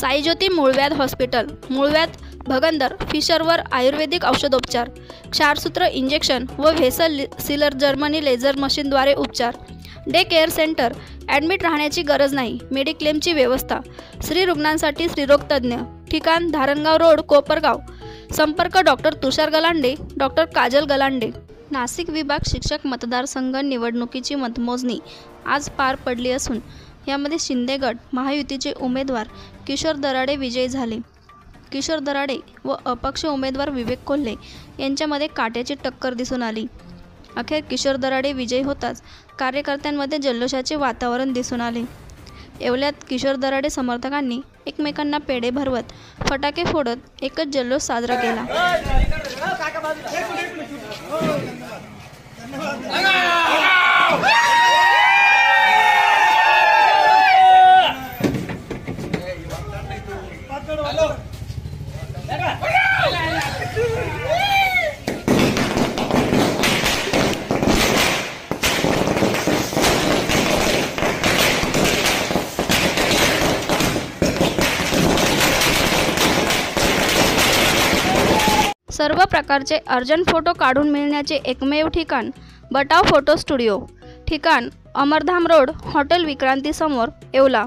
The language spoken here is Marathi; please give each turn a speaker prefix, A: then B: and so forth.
A: साईज्योती मूळव्याध हॉस्पिटल, मूळव्याध, भगंदर, फिशरवर आयुर्वेदिक औषधोपचार, क्षारसूत्र इंजेक्शन व व्हेसल सीलर जर्मनी लेझर मशीनद्वारे उपचार, डे केअर सेंटर, ॲडमिट राहण्याची गरज नाही, मेडिक्लेमची व्यवस्था, स्त्री रुग्णांसाठी स्त्रीरोग तज्ज्ञ, ठिकाण धारणगाव रोड, कोपरगाव, संपर्क डॉक्टर तुषार गलांडे, डॉक्टर काजल गलांडे। नाशिक विभाग शिक्षक मतदारसंघ निवडणुकीची मतमोजणी आज पार पडली असून यामध्ये शिंदे गट महायुतीचे उमेदवार किशोर दराडे विजयी झाले। किशोर दराडे व अपक्ष उमेदवार विवेक कोल्हे यांच्यामध्ये काट्याची टक्कर दिसून आली। अखेर किशोर दराडे विजयी होताच कार्यकर्त्यांमध्ये जल्लोषाचे वातावरण दिसून आले। येवल्यात किशोर दराडे समर्थकांनी एकमेकांना पेढे भरवत फटाके फोडत एकच जल्लोष साजरा केला। सर्व प्रकारचे अर्जंट फोटो काढून मिळण्याचे एकमेव ठिकाण बटाव फोटो स्टुडिओ, ठिकाण अमरधाम रोड, हॉटेल विक्रांती समोर, येवला।